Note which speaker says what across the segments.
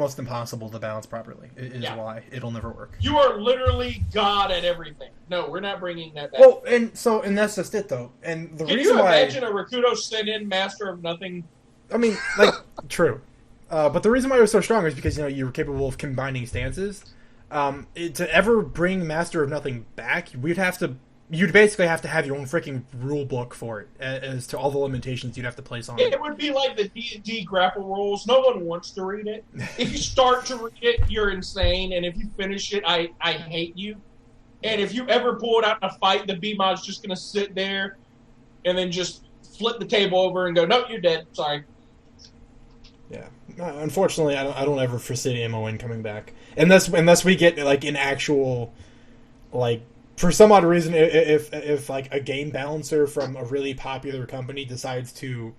Speaker 1: almost impossible to balance properly. Is why it'll never work.
Speaker 2: You are literally God at everything. No, we're not bringing that back.
Speaker 1: Well, and that's just it, though. And the reason why...
Speaker 2: Can you imagine a Rakuto Senin, Master of Nothing?
Speaker 1: I mean, like, true. But the reason why it was so strong is because, you were capable of combining stances. To ever bring Master of Nothing back, you'd basically have to have your own freaking rule book for it, as to all the limitations you'd have to place on it.
Speaker 2: It would be like the D&D grapple rules. No one wants to read it. If you start to read it, you're insane, and if you finish it, I hate you. And if you ever pull it out in a fight, the B-mod's just going to sit there and then just flip the table over and go, nope, you're dead. Sorry.
Speaker 1: Yeah. Unfortunately, I don't ever foresee MON coming back. Unless we get, like, an actual, like... For some odd reason, if like a game balancer from a really popular company decides to,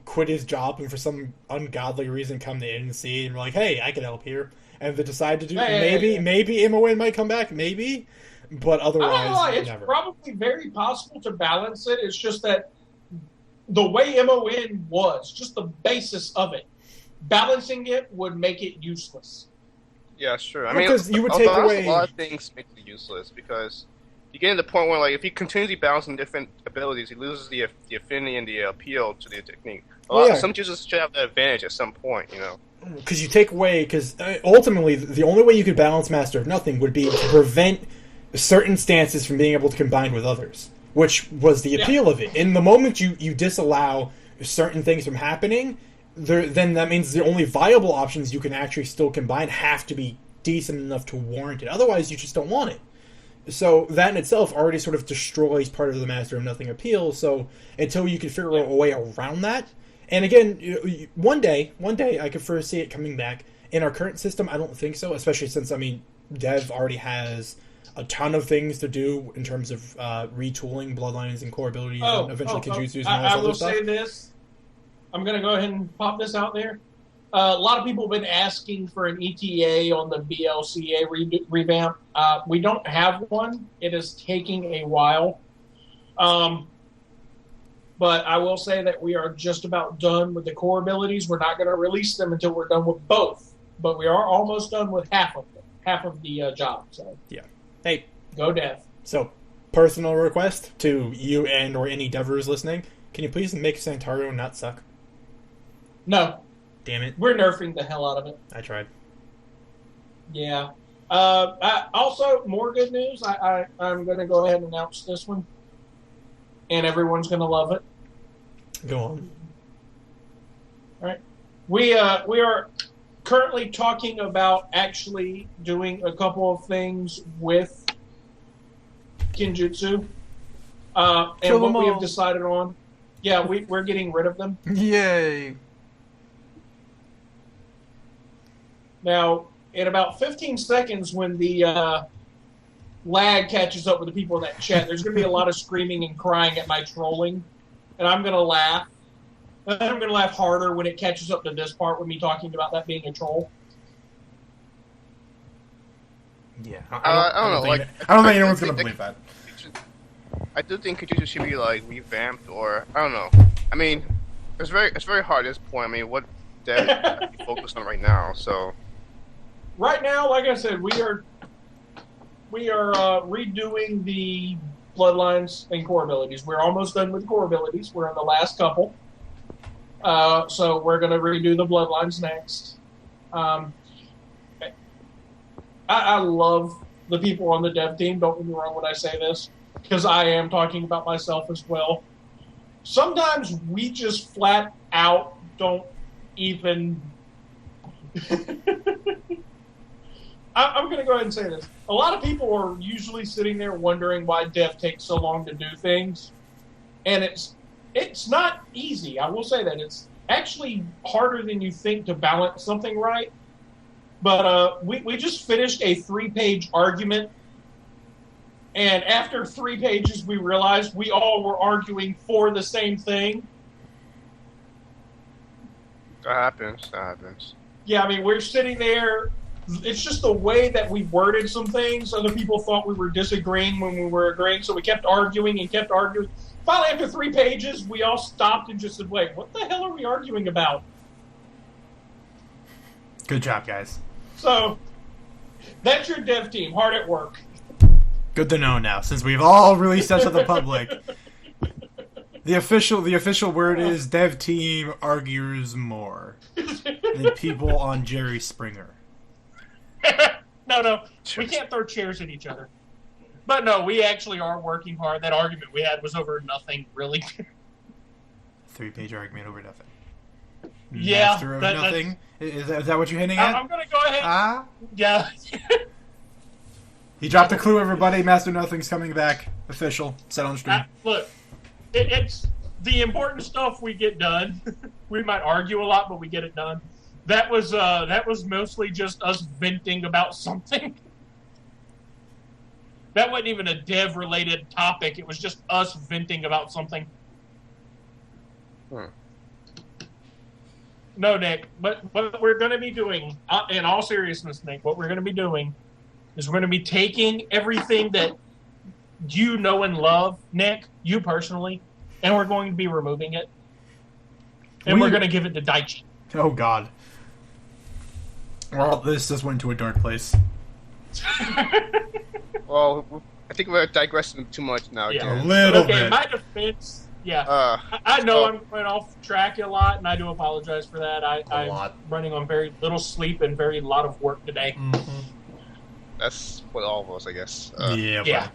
Speaker 1: quit his job and for some ungodly reason come to NC and we're like, hey, I can help here, and they decide to do maybe MON might come back, maybe, but otherwise,
Speaker 2: it's
Speaker 1: never.
Speaker 2: Probably very possible to balance it. It's just that the way MON was, just the basis of it, balancing it would make it useless.
Speaker 3: Yeah, sure. I mean,
Speaker 1: because you would take away
Speaker 3: a lot of things make it useless because you get to the point where, like, if he continues balancing different abilities, he loses the affinity and the appeal to the technique. Some users should have that advantage at some point,
Speaker 1: Because you take away, because ultimately the only way you could balance Master of Nothing would be to prevent certain stances from being able to combine with others, which was the appeal of it. In the moment you disallow certain things from happening, then that means the only viable options you can actually still combine have to be decent enough to warrant it. Otherwise, you just don't want it. So that in itself already sort of destroys part of the Master of Nothing appeal. So until you can figure out a way around that, and again, one day I could foresee it coming back. In our current system, I don't think so, especially since, Dev already has a ton of things to do in terms of retooling Bloodlines and core abilities and eventually Kenjutsus and all that other stuff.
Speaker 2: I will say this. I'm going to go ahead and pop this out there. A lot of people have been asking for an ETA on the BLCA revamp. We don't have one. It is taking a while. But I will say that we are just about done with the core abilities. We're not going to release them until we're done with both. But we are almost done with half of them, half of the job. So
Speaker 1: yeah. Hey.
Speaker 2: Go Dev.
Speaker 1: So, personal request to you and or any devers listening. Can you please make Santaro not suck?
Speaker 2: No.
Speaker 1: Damn it.
Speaker 2: We're nerfing the hell out of it.
Speaker 1: I tried.
Speaker 2: Yeah. Also, more good news. I'm going to go ahead and announce this one. And everyone's going to love it.
Speaker 1: Go on.
Speaker 2: All right. We are currently talking about actually doing a couple of things with Kenjutsu. And what we have decided on. Yeah, we're getting rid of them.
Speaker 1: Yay.
Speaker 2: Now, in about 15 seconds, when the lag catches up with the people in that chat, there's going to be a lot of screaming and crying at my trolling, and I'm going to laugh. And I'm going to laugh harder when it catches up to this part with me talking about that being a troll.
Speaker 1: Yeah,
Speaker 3: I don't know.
Speaker 1: I don't think anyone's going to believe that.
Speaker 3: I do think Kenjutsu should be revamped, or I don't know. I mean, it's very hard at this point. I mean, what Dev have to be focused on right now? So
Speaker 2: right now, like I said, we are redoing the Bloodlines and core abilities. We're almost done with core abilities. We're on the last couple. So we're going to redo the Bloodlines next. I love the people on the dev team. Don't get me wrong when I say this, because I am talking about myself as well. Sometimes we just flat out don't even... I'm going to go ahead and say this. A lot of people are usually sitting there wondering why dev takes so long to do things. And it's not easy. I will say that. It's actually harder than you think to balance something right. But we just finished a 3-page argument. And after 3 pages, we realized we all were arguing for the same thing.
Speaker 3: That happens.
Speaker 2: Yeah, I mean, we're sitting there. It's just the way that we worded some things. Other people thought we were disagreeing when we were agreeing, so we kept arguing and kept arguing. Finally, after 3 pages, we all stopped and just said, wait, what the hell are we arguing about?
Speaker 1: Good job, guys.
Speaker 2: So, that's your dev team, hard at work.
Speaker 1: Good to know now, since we've all released that to the public. The official word is dev team argues more than people on Jerry Springer.
Speaker 2: No, we can't throw chairs at each other. But no, we actually are working hard. That argument we had was over nothing, really.
Speaker 1: 3-page argument over nothing.
Speaker 2: Yeah.
Speaker 1: Master of nothing? Is that what you're hinting at?
Speaker 2: I'm going to go ahead. Yeah.
Speaker 1: He dropped a clue, everybody. Master Nothing's coming back. Official. Set on stream.
Speaker 2: Look, it's the important stuff we get done. We might argue a lot, but we get it done. That was mostly just us venting about something. That wasn't even a dev-related topic. It was just us venting about something. No, Nick. But what we're going to be doing, in all seriousness, Nick, what we're going to be doing is we're going to be taking everything that you know and love, Nick, you personally, and we're going to be removing it. And we're going to give it to Daichi.
Speaker 1: Oh, God. Well, this just went to a dark place.
Speaker 3: Well, I think we're digressing too much now.
Speaker 1: Yeah, a little bit.
Speaker 2: Okay, my defense, I know I'm going off track a lot, and I do apologize for that. I'm running on very little sleep and very lot of work today.
Speaker 1: Mm-hmm.
Speaker 3: That's what all of us, I guess.
Speaker 2: Yeah.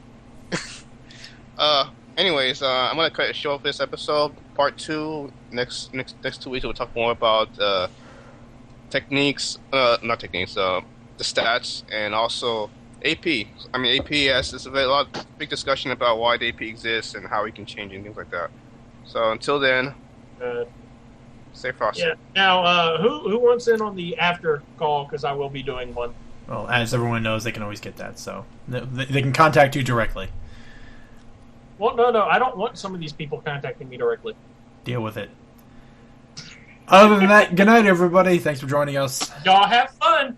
Speaker 3: Anyways, I'm gonna cut it short for this episode. Part 2. Next 2 weeks, we'll talk more about techniques. Not techniques. The stats and also AP. I mean, AP. Yes, there's a big discussion about why the AP exists and how we can change it and things like that. So until then, stay frosty.
Speaker 2: Yeah. Now, who wants in on the after call? Because I will be doing one.
Speaker 1: Well, as everyone knows, they can always get that, so they can contact you directly.
Speaker 2: Well, no, I don't want some of these people contacting me directly.
Speaker 1: Deal with it. Other than that, good night, everybody. Thanks for joining us.
Speaker 2: Y'all have fun.